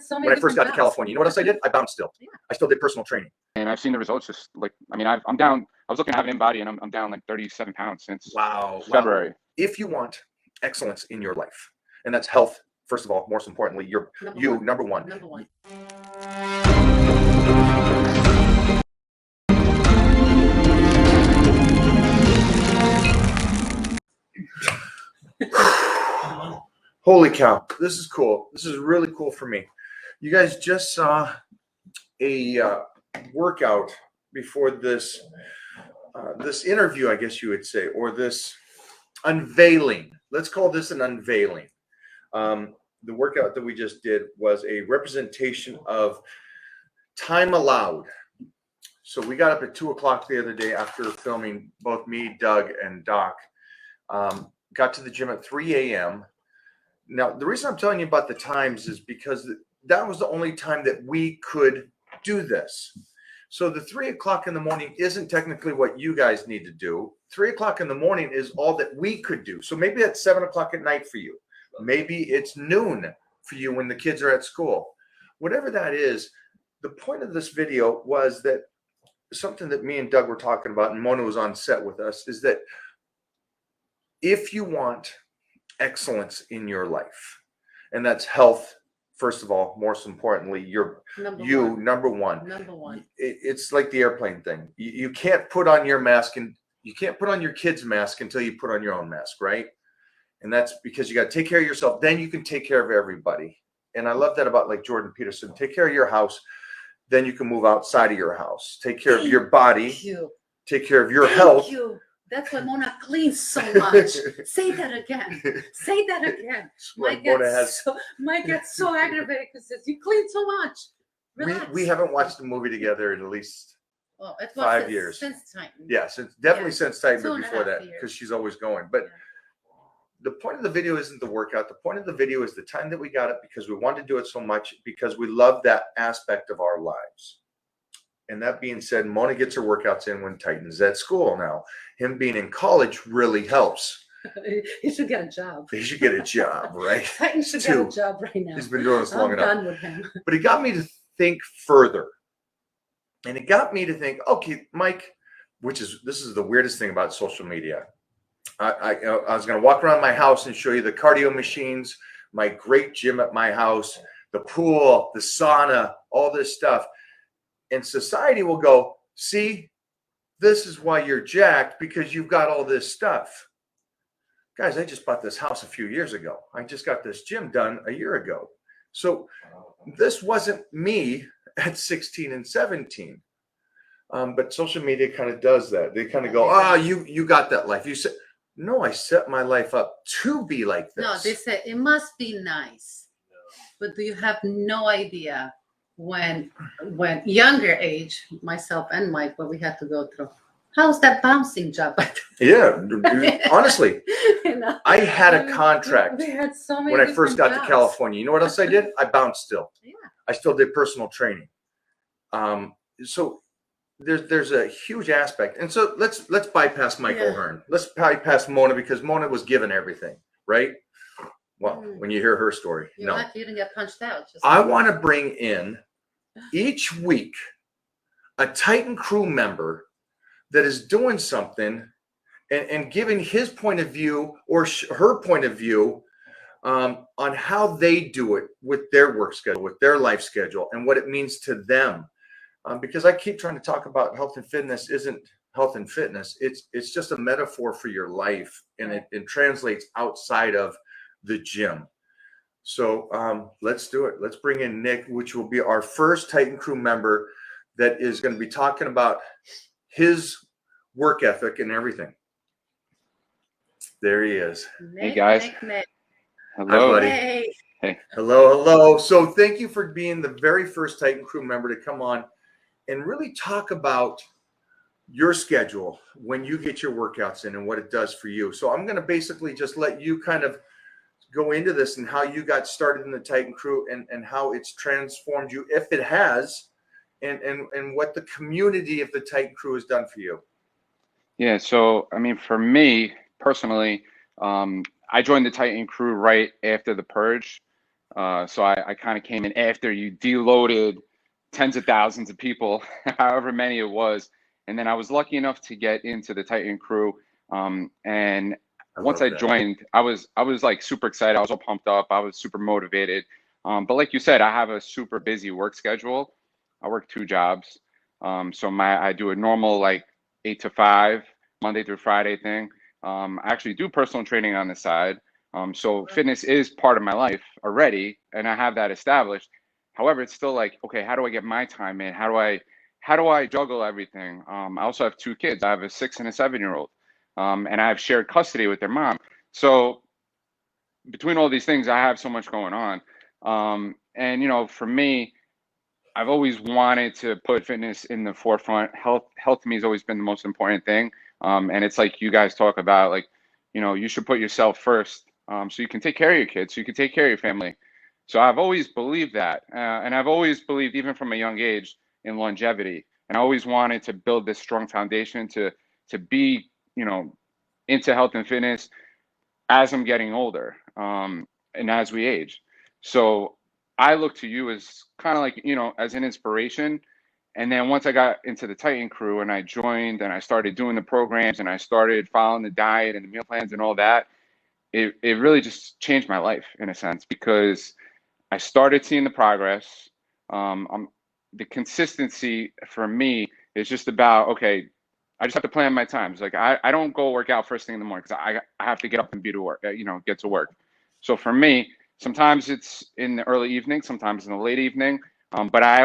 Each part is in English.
so many When I first got to different California, you know what else I did? I bounced still. Yeah. I still did personal training. And I've seen the results. Just like, I mean, I'm down. I was looking to have an InBody, and I'm down like 37 pounds since February. Wow. If you want excellence in your life, and that's health, first of all, most importantly, number one. Number one. Holy cow, this is cool. This is really cool for me. You guys just saw a workout before this this interview, I guess you would say, or this unveiling. Let's call this an unveiling. The workout that we just did was a representation of time allowed. So we got up at 2 o'clock the other day after filming, both me, Doug, and Doc. Got to the gym at 3 a.m. Now, the reason I'm telling you about the times is because that was the only time that we could do this. So the 3 o'clock in the morning isn't technically what you guys need to do. 3 o'clock in the morning is all that we could do. So maybe that's 7 o'clock at night for you. Maybe it's noon for you when the kids are at school. Whatever that is, the point of this video was that something that me and Doug were talking about, and Mona was on set with us, is that if you want excellence in your life, and that's health, first of all, most importantly, number one. It's like the airplane thing. You can't put on your mask, and you can't put on your kid's mask until you put on your own mask, right? And that's because you got to take care of yourself. Then you can take care of everybody. And I love that about like Jordan Peterson. Take care of your house. Then you can move outside of your house. Take care of your body. Take care of your health. That's why Mona cleans so much. Say that again. Say that again. Mike gets so aggravated because says you clean so much. Relax. We haven't watched a movie together in at least 5 years. Since Titan. Yeah, since Titan, but before that, because she's always going. But the point of the video isn't the workout. The point of the video is the time that we got it because we wanted to do it so much because we love that aspect of our lives. And that being said, Mona gets her workouts in when Titan's at school now. Him being in college really helps. He should get a job. He should get a job, right? Titan should get a job right now. He's been doing this long enough. I'm done with him. But it got me to think further. And it got me to think, okay, Mike, this is the weirdest thing about social media. I was going to walk around my house and show you the cardio machines, my great gym at my house, the pool, the sauna, all this stuff. And society will go, see, this is why you're jacked, because you've got all this stuff. Guys, I just bought this house a few years ago. I just got this gym done a year ago. So this wasn't me at 16 and 17. But social media kind of does that. They kind of go, you got that life. You said, no, I set my life up to be like this. No, they say it must be nice. But you have no idea when younger age, myself and Mike, what we had to go through. How's that bouncing job? Yeah, honestly, I had a contract we had so many when I first got jobs. to California. You know what else I did? I bounced still. Yeah. I still did personal training. So there's a huge aspect. And so let's bypass Michael Hearn. Let's bypass Mona because Mona was given everything, right? Well, when you hear her story, You're no. lucky you didn't get punched out. I want to bring in each week a Titan crew member that is doing something and giving his point of view or her point of view on how they do it with their work schedule, with their life schedule, and what it means to them. Because I keep trying to talk about health and fitness isn't health and fitness. It's just a metaphor for your life, and it translates outside of the gym. So let's do it. Let's bring in Nick, which will be our first Titan crew member that is going to be talking about his work ethic and everything. There he is. Nick, hey guys. Nick. Hello. Hi, buddy. Hey. Hello. So thank you for being the very first Titan crew member to come on and really talk about your schedule when you get your workouts in and what it does for you. So I'm going to basically just let you kind of go into this and how you got started in the Titan crew and how it's transformed you, if it has, and what the community of the Titan crew has done for you. Yeah, so I mean, for me personally, I joined the Titan crew right after the purge, So I kind of came in after you deloaded tens of thousands of people, however many it was. And then I was lucky enough to get into the Titan crew. And once I joined, I was like super excited. I was all pumped up. I was super motivated. But like you said, I have a super busy work schedule. I work 2 jobs. So I do a normal like 8 to 5 Monday through Friday thing. I actually do personal training on the side. So fitness is part of my life already, and I have that established. However, it's still like, okay, how do I get my time in? How do I juggle everything? I also have 2 kids. I have a 6 and a 7-year-old, and I have shared custody with their mom. So between all these things, I have so much going on. And you know, for me, I've always wanted to put fitness in the forefront. Health to me has always been the most important thing. And it's like you guys talk about, like, you know, you should put yourself first, so you can take care of your kids, so you can take care of your family. So I've always believed that, and I've always believed, even from a young age, in longevity. And I always wanted to build this strong foundation to be, you know, into health and fitness as I'm getting older, and as we age. So I look to you as kind of like, you know, as an inspiration. And then once I got into the Titan crew and I joined and I started doing the programs and I started following the diet and the meal plans and all that, it really just changed my life in a sense, because I started seeing the progress. The consistency for me is just about, okay, I just have to plan my times. Like I don't go work out first thing in the morning because I have to get up and be to work, you know, get to work. So for me, sometimes it's in the early evening, sometimes in the late evening. But I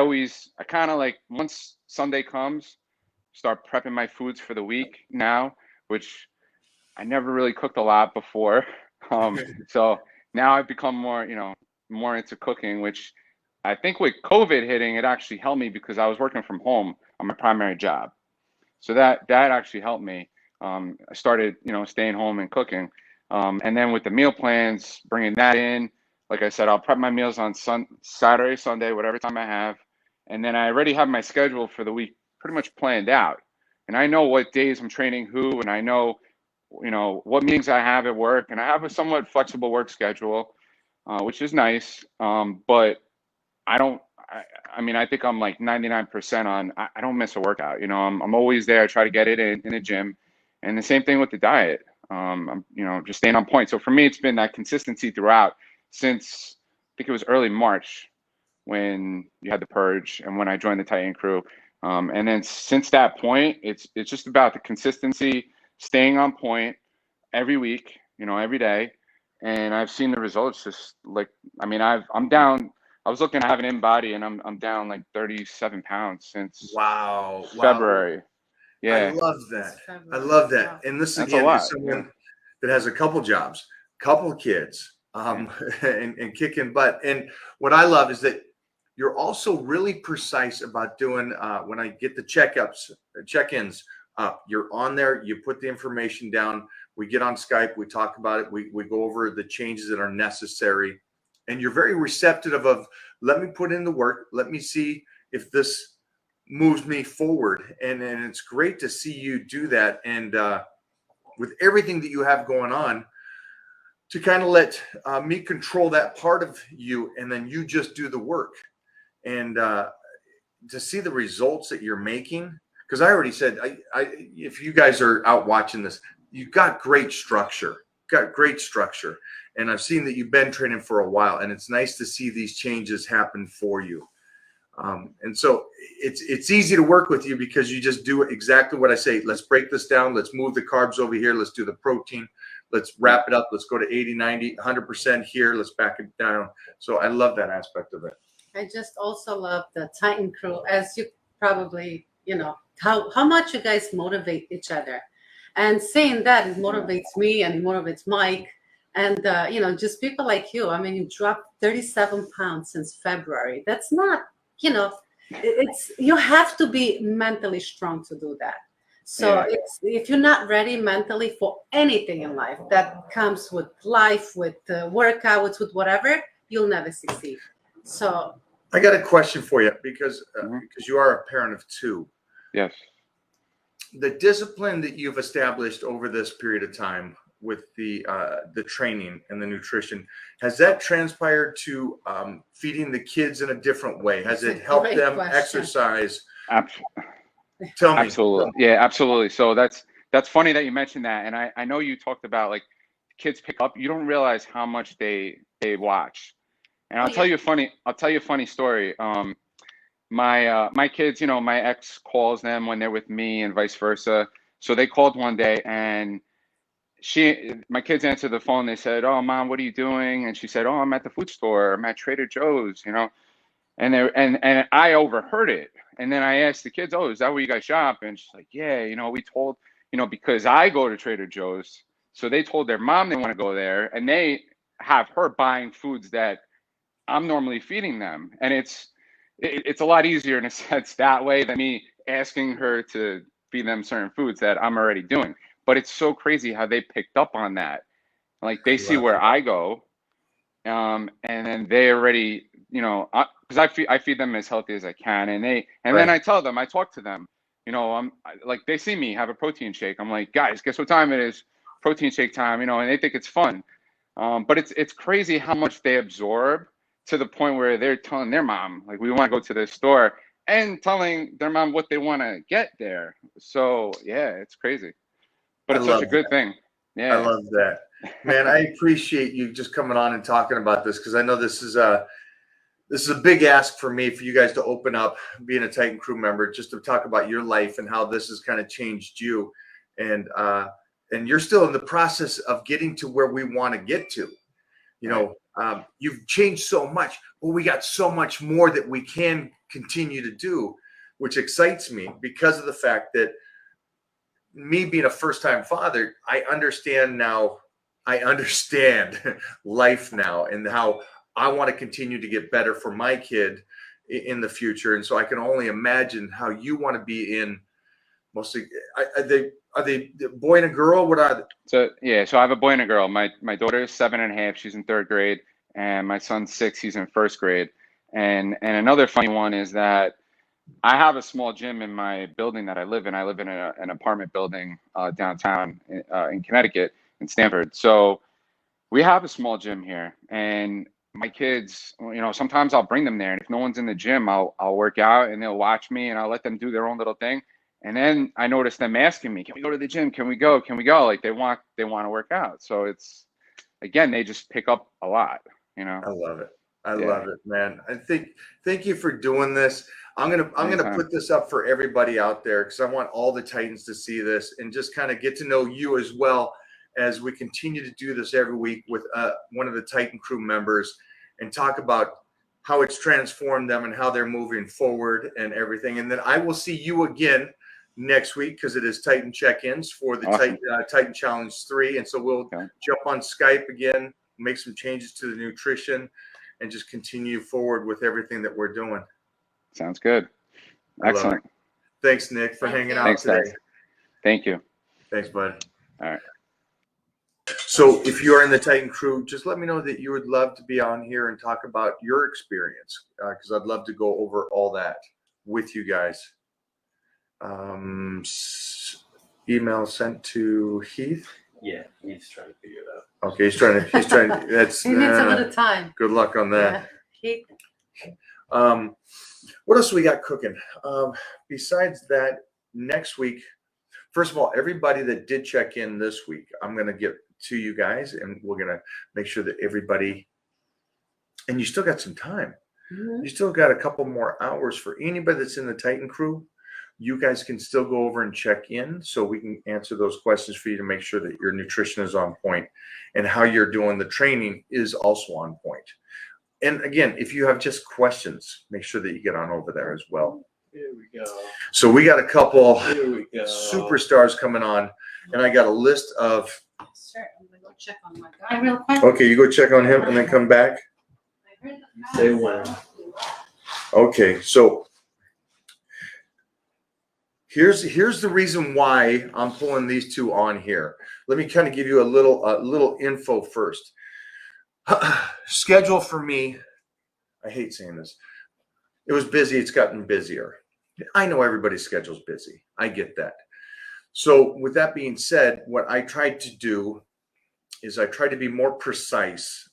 kind of like, once Sunday comes, start prepping my foods for the week now, which I never really cooked a lot before. So now I've become more, you know, more into cooking, which I think with COVID hitting, it actually helped me because I was working from home on my primary job. So that actually helped me. I started, you know, staying home and cooking. And then with the meal plans, bringing that in, like I said, I'll prep my meals on Saturday, Sunday, whatever time I have. And then I already have my schedule for the week pretty much planned out. And I know what days I'm training who, and I know, you know, what meetings I have at work. And I have a somewhat flexible work schedule, which is nice. But I don't, I mean, I think I'm like 99% on, I don't miss a workout. You know, I'm always there. I try to get it in the gym. And the same thing with the diet. I'm, you know, just staying on point. So for me, it's been that consistency throughout since I think it was early March when you had the purge and when I joined the Titan crew. And then since that point, it's just about the consistency, staying on point every week, you know, every day. And I've seen the results. Just like, I mean, I'm down. I was looking to have an in body, and I'm down like 37 pounds since February. Wow. Yeah, I love that. I love that. Wow. And this That's a again lot, is someone that has a couple jobs, couple kids, and kicking butt. And what I love is that you're also really precise about doing, when I get the check-ins, you're on there, you put the information down, we get on Skype, we talk about it, we go over the changes that are necessary. And you're very receptive of, let me put in the work, let me see if this moves me forward. And it's great to see you do that. And with everything that you have going on, to kind of let me control that part of you, and then you just do the work. And to see the results that you're making, because I already said, if you guys are out watching this, you've got great structure, and I've seen that you've been training for a while, and it's nice to see these changes happen for you. And so it's easy to work with you because you just do exactly what I say. Let's break this down. Let's move the carbs over here. Let's do the protein. Let's wrap it up. Let's go to 80, 90, 100% here. Let's back it down. So I love that aspect of it. I just also love the Titan crew, as you probably, you know, how much you guys motivate each other. And saying that, it motivates me and it motivates Mike. And, you know, just people like you. I mean, you dropped 37 pounds since February. That's not, you know, you have to be mentally strong to do that. So if you're not ready mentally for anything in life that comes with life, with workouts, with whatever, you'll never succeed. So I got a question for you because you are a parent of 2. Yes. The discipline that you've established over this period of time, with the training and the nutrition. Has that transpired to feeding the kids in a different way? Has That's it a helped great them question. exercise? Ab- Tell me. Absolutely. Yeah, absolutely. So that's funny that you mentioned that. And I know you talked about like kids pick up, you don't realize how much they watch. And Oh, I'll tell yeah. you a funny story. My kids, my ex calls them when they're with me and vice versa. So they called one day and my kids answered the phone. They said, "Oh, Mom, what are you doing?" And she said, "Oh, I'm at the food store. I'm at Trader Joe's, you know." And I overheard it. And then I asked the kids, "Oh, is that where you guys shop?" And she's like, "Yeah, we told, because I go to Trader Joe's." So they told their mom they want to go there, and they have her buying foods that I'm normally feeding them. And it's a lot easier in a sense that way than me asking her to feed them certain foods that I'm already doing. But it's so crazy how they picked up on that. Like they see Love where it. I go, and then they already, because I feed them as healthy as I can, and then Right. I tell them, I talk to them, like they see me have a protein shake. I'm like, guys, guess what time it is? Protein shake time, and they think it's fun. But it's crazy how much they absorb to the point where they're telling their mom, like, we want to go to this store, and telling their mom what they want to get there. So yeah, it's crazy, but I it's such love a good that. thing. I Yeah. love that. Man, I appreciate you just coming on and talking about this, because I know this is a big ask for me, for you guys to open up, being a Titan Crew member, just to talk about your life and how this has kind of changed you. And you're still in the process of getting to where we want to get to. You've changed so much, but we got so much more that we can continue to do, which excites me, because of the fact that me being a first-time father, I understand life now, and how I want to continue to get better for my kid in the future. And so I can only imagine how you want to be in mostly. Are they a boy and a girl? What are they? So yeah, so I have a boy and a girl. My daughter is 7.5, she's in third grade, and my son's 6, he's in first grade. And another funny one is that I have a small gym in my building that I live in. I live in an apartment building downtown in Connecticut, in Stamford. So we have a small gym here, and my kids, sometimes I'll bring them there, and if no one's in the gym, I'll work out, and they'll watch me, and I'll let them do their own little thing. And then I notice them asking me, "Can we go to the gym? Can we go? Can we go?" Like they want to work out. So it's, again, they just pick up a lot. I love it. I Yeah. love it, man. Thank you for doing this. I'm gonna Anytime. put this up for everybody out there, because I want all the Titans to see this and just kind of get to know you as well, as we continue to do this every week with one of the Titan Crew members, and talk about how it's transformed them and how they're moving forward and everything. And then I will see you again next week, because it is Titan check-ins for the Awesome. Titan Challenge 3. And so we'll Okay. jump on Skype again, make some changes to the nutrition, and just continue forward with everything that we're doing. Sounds good. I love Excellent. it. Thanks, Nick, for hanging out Thanks, today. guys. Thank you. Thanks, bud. All right. So if you are in the Titan Crew, just let me know that you would love to be on here and talk about your experience, because I'd love to go over all that with you guys. Email sent to Heath. Yeah, he's trying to figure it out. Okay, he's trying to, that's, He needs a little time. good luck on that. Yeah. What else we got cooking? Besides that, next week, first of all, everybody that did check in this week, I'm going to get to you guys, and we're going to make sure that everybody, and you still got some time. Mhm. You still got a couple more hours for anybody that's in the Titan Crew. You guys can still go over and check in, so we can answer those questions for you to make sure that your nutrition is on point, and how you're doing the training is also on point. And again, if you have just questions, make sure that you get on over there as well. Here we go. So we got a couple Here we go. superstars coming on, and I got a list of. Sure, I'm gonna go check on my guy real quick. Okay, you go check on him and then come back. You say when. Okay, so here's the reason why I'm pulling these two on here. Let me kind of give you a little info first. Schedule for me, I hate saying this. It was busy. It's gotten busier. I know everybody's schedule's busy. I get that. So with that being said, what I tried to do is I try to be more precise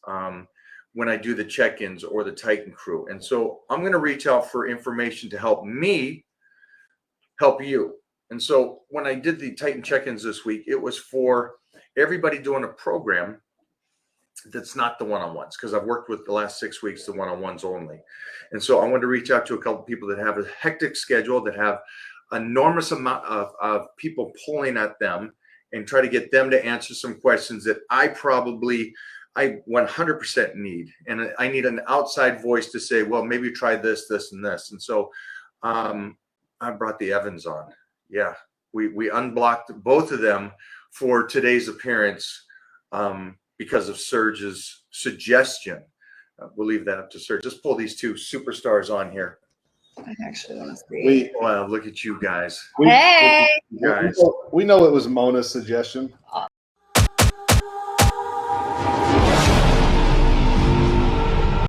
when I do the check-ins or the Titan crew. And so I'm going to reach out for information to help me help you. And so when I did the Titan check-ins this week, it was for everybody doing a program that's not the one-on-ones, because I've worked with the last 6 weeks, the one-on-ones only. And so I wanted to reach out to a couple of people that have a hectic schedule, that have enormous amount of people pulling at them, and try to get them to answer some questions that I 100% need. And I need an outside voice to say, well, maybe try this, this, and this. And so I brought the Evans on. Yeah, we unblocked both of them for today's appearance because of Serge's suggestion. We'll leave that up to Serge. Just pull these two superstars on here. I actually want to see. Wow, look at you guys. We, Hey! You guys. we know it was Mona's suggestion.